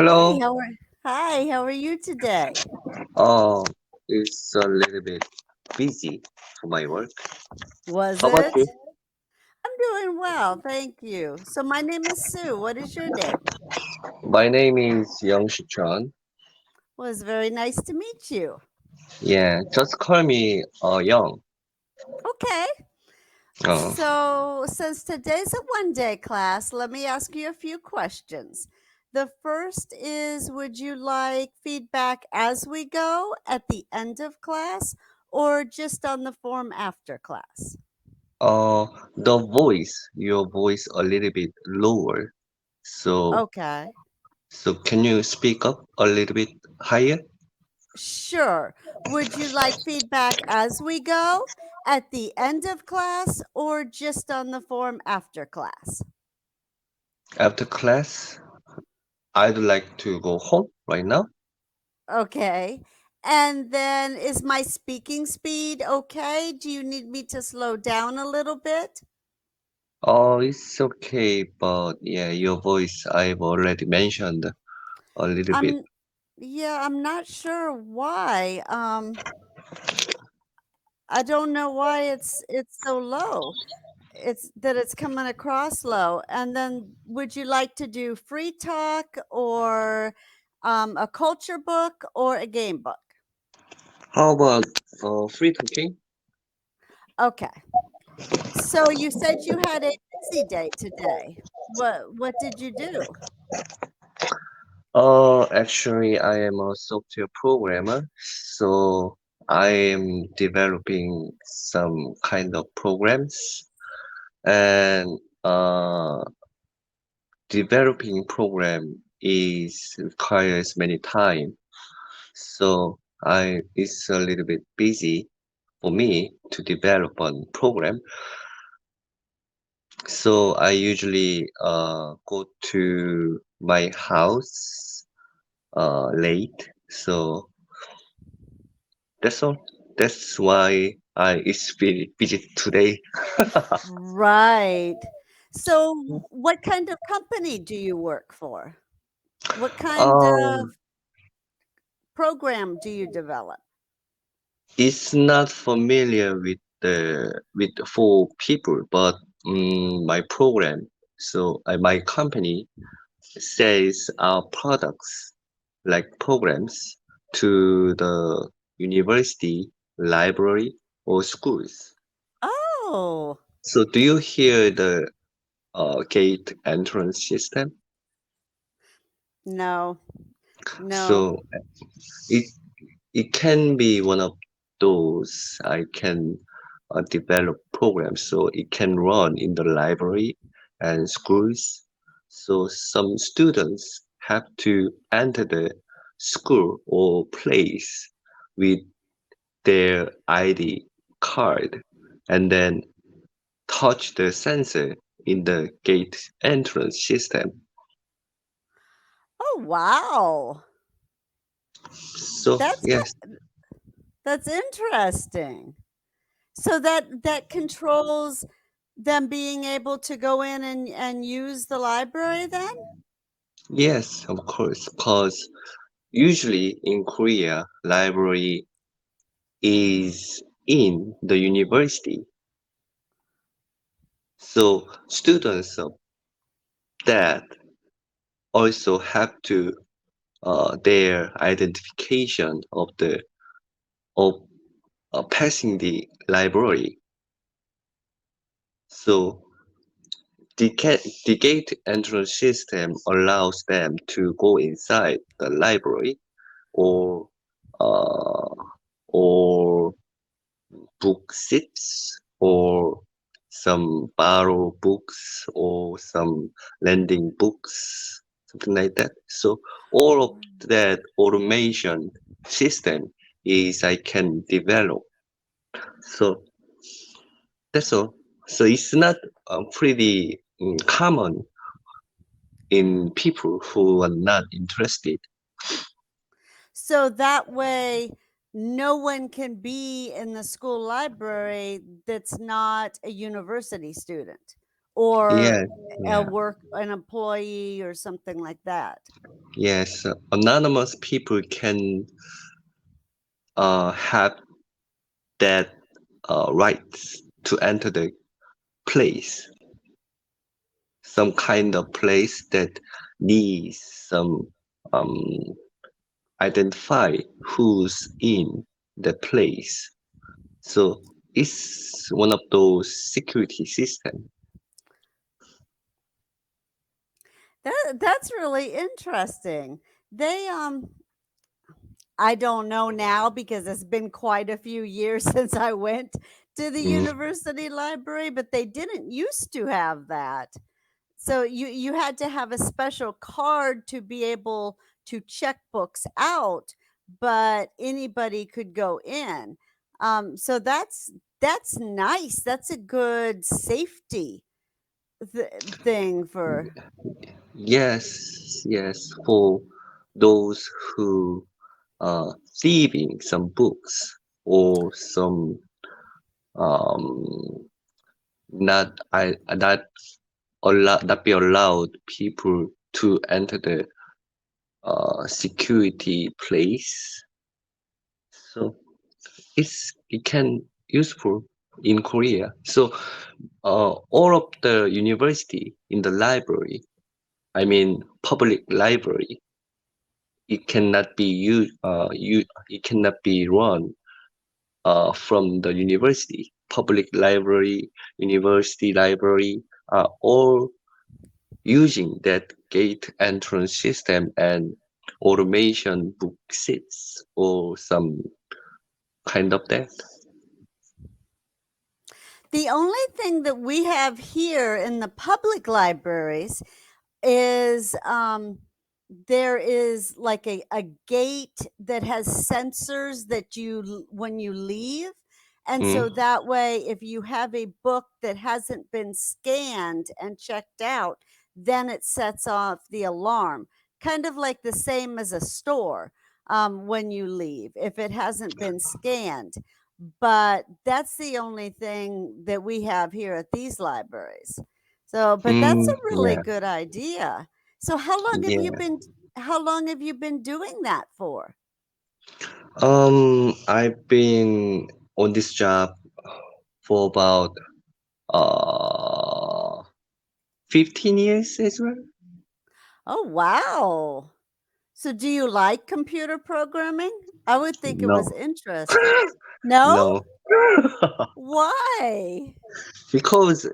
Hi, Hello. how are you today? Oh, it's a little bit busy for my work. Was How about you? it? I'm doing well, thank you. So my name is Sue. What is your name? My name is Young Chan. Well, it's very nice to meet you. Yeah, just call me Young. Okay. Uh, So since today's a one-day class, let me ask you a few questions. The first is, would you like feedback as we go at the end of class or just on the form after class? your voice a little bit lower. So, Okay. so can you speak up a little bit higher? Sure. Would you like feedback as we go, at the end of class, or just on the form after class? After class, I'd like to go home right now. Okay. And then is my speaking speed okay? Do you need me to slow down a little bit? Oh, it's okay, but yeah, your voice I've already mentioned a little bit. I'm yeah, I'm not sure why. I don't know why it's so low. It's coming across low. And then would you like to do free talk or a culture book or a game book? How about free talking? Okay. So you said you had a busy day today. What did you do? Actually, I am a software programmer, so I am developing some kind of programs, and developing program is requires many time. So I it's a little bit busy for me to develop a program. So I usually go to my house late. So that's all. That's why I is very busy today. Right. So what kind of company do you work for? What kind Um, of program do you develop? it's not familiar with four people, but my program. So my company sells our products like programs to the university, library, or schools. Oh, So do you hear the gate entrance system? no. No. So it it can be one of those I can develop programs so it can run in the library and schools. So some students have to enter the school or place with their ID card and then touch the sensor in the gate entrance system. Oh, wow. So That's yes, that's interesting. So that controls them being able to go in and use the library then? yes, of course, because usually in Korea, library is in the university. So students of that also have to their identification of passing the library. So the gate entrance system allows them to go inside the library or uh, or book seats or some borrow books or some lending books, something like that. So all of that automation system is I can develop. So that's all. So it's not pretty common in people who are not interested. So that way, no one can be in the school library that's not a university student or Yes, a yeah, work an employee or something like that? yes. Anonymous people can have that rights to enter the place, some kind of place that needs some um, identify who's in the place. So it's one of those security systems. That's really interesting. They I don't know now because it's been quite a few years since I went to the Mm, university library, but they didn't used to have that. So you had to have a special card to be able to check books out, but anybody could go in. So that's nice. That's a good safety thing for. yes, yes, for those who are thieving some books or some um, not not be allowed people to enter the security place. So it can useful in Korea. So all of the university in the library, I mean public library, it cannot be it cannot be run from the university. Public library, university library are all using that gate entrance system and automation book seats or some kind of that. The only thing that we have here in the public libraries is there is like a gate that has sensors that when you leave, and Mm, so that way if you have a book that hasn't been scanned and checked out, then it sets off the alarm, kind of like the same as a store. When you leave, if it hasn't been scanned, but that's the only thing that we have here at these libraries. So, but that's a really yeah, good idea. So yeah. how long have you been doing that for? I've been on this job for about uh 15 years as well. Oh, wow. So do you like computer programming? I would think it was No, interesting. No? no, Why? because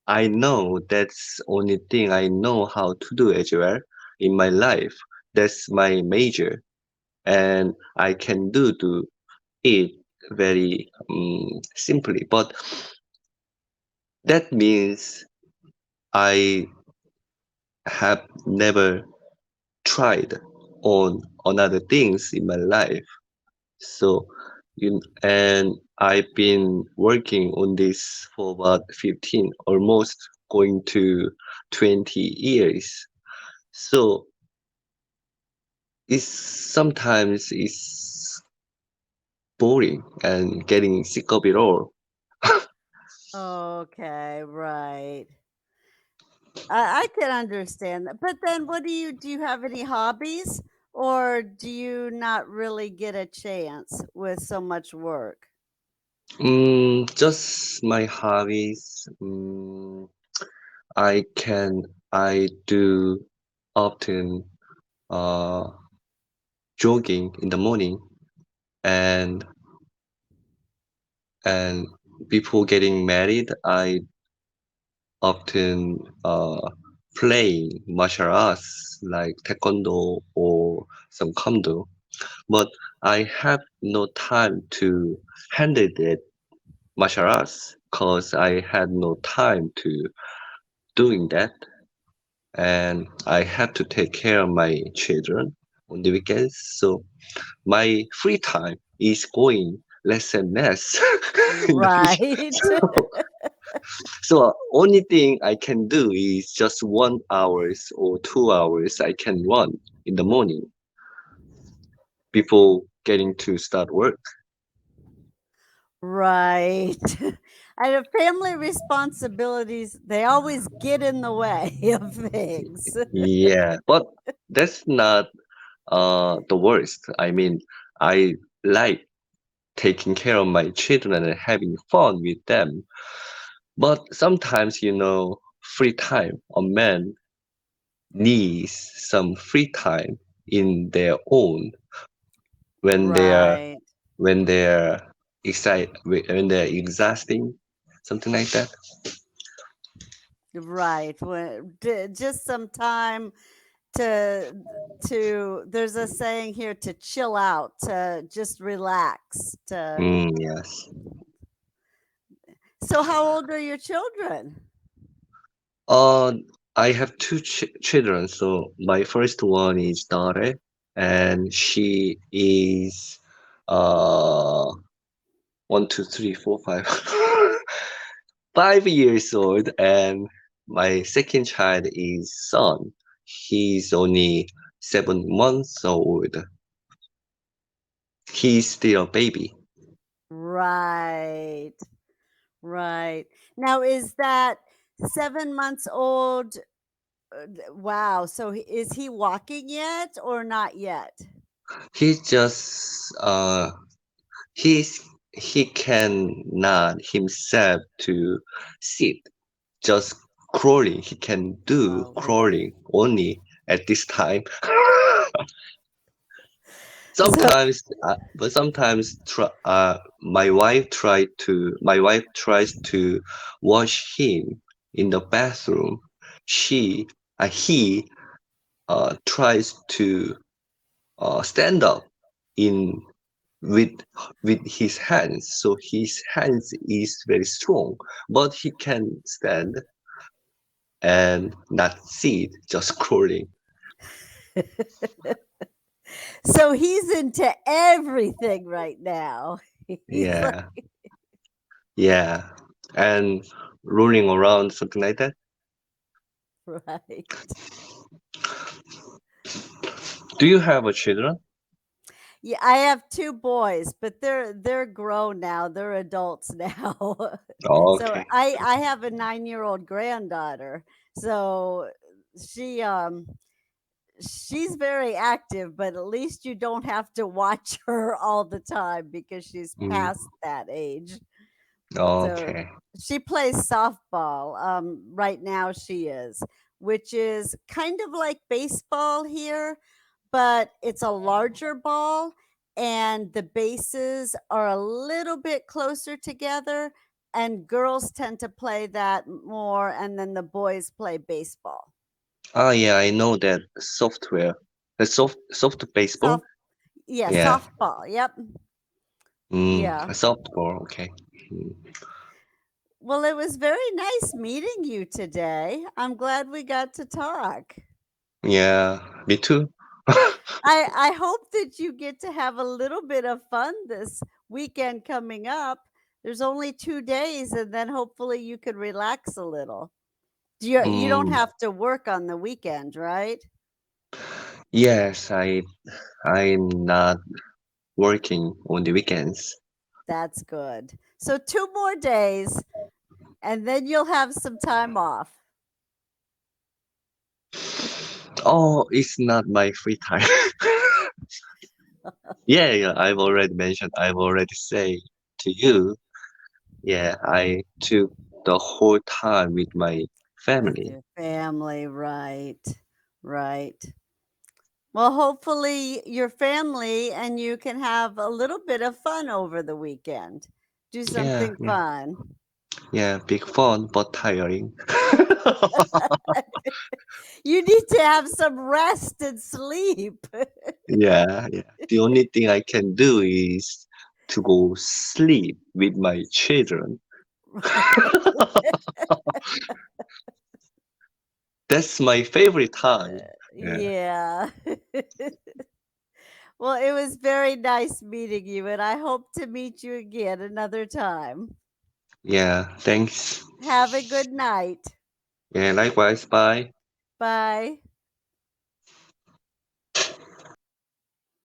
I know that's only thing I know how to do as well in my life. That's my major, and I can do it very simply. But that means I have never tried on other things in my life. So and I've been working on this for about 15, almost going to 20 years. So it's sometimes it's boring and getting sick of it all. Okay, right. I can understand that. But then what do you have any hobbies, or do you not really get a chance with so much work? Just my hobbies. I do often uh jogging in the morning and and before getting married, I often play martial arts like taekwondo or some kendo, but I have no time to handle that martial arts because I had no time to doing that, and I have to take care of my children on the weekends. So my free time is going less and less in the future. Right. So only thing I can do is just 1 hours or 2 hours I can run in the morning before getting to start work. Right. I know family responsibilities, they always get in the way of things. Yeah, but that's not the worst. I mean, I like taking care of my children and having fun with them. But sometimes, free time, a man needs some free time in their own when they're Right, when they're when they're exhausting, something like that. right. Just some time to there's a saying here to chill out, to just relax, to Yes. So how old are your children? Uh, I have two children. So my first one is daughter, and she is uh 1, 2, 3, 4, 5, 5 years old, and my second child is son. He's only 7 months old. He's still a baby. Right. Right. Now is that 7 months old? Wow. So is he walking yet or not yet? He's just he's he cannot himself to sit, just crawling. He can do Oh, okay. crawling only at this time. So Sometimes, but sometimes, my wife tries to wash him in the bathroom. He tries to stand up in with with his hands. So his hands is very strong, but he can stand and not sit, just crawling. so he's into everything right now. He's like, Yeah, yeah, and rolling around, something like that. right. Do you have a children? Yeah, I have 2 boys, but they're grown now, they're adults now. So Okay. I have a 9-year-old granddaughter. So she, she's very active, but at least you don't have to watch her all the time because she's Mm, past that age. So okay. she plays softball. Right now she is, which is kind of like baseball here, but it's a larger ball and the bases are a little bit closer together. And girls tend to play that more, and then the boys play baseball. Oh yeah, I know that software. The soft baseball. Soft, yeah, Yeah. softball. Yep. Yeah. A softball. Okay. Mm, Well, it was very nice meeting you today. I'm glad we got to talk. yeah. Me too. I hope that you get to have a little bit of fun this weekend coming up. There's only 2 days and then hopefully you could relax a little. You don't Mm, have to work on the weekend, right? yes, I'm not working on the weekends. That's good. So 2 more days and then you'll have some time off. Oh, it's not my free time. Yeah, yeah, I've already said to you, yeah, I took the whole time with my With family. your family, right? Right. Well, hopefully your family and you can have a little bit of fun over the weekend. Do Yeah, something yeah, fun. yeah, big fun but tiring. You need to have some rest and sleep. Yeah, yeah. The only thing I can do is to go sleep with my children. Right. That's my favorite time. Yeah, Yeah. Well, it was very nice meeting you, and I hope to meet you again another time. yeah, thanks. Have a good night. Yeah, likewise, bye. Bye.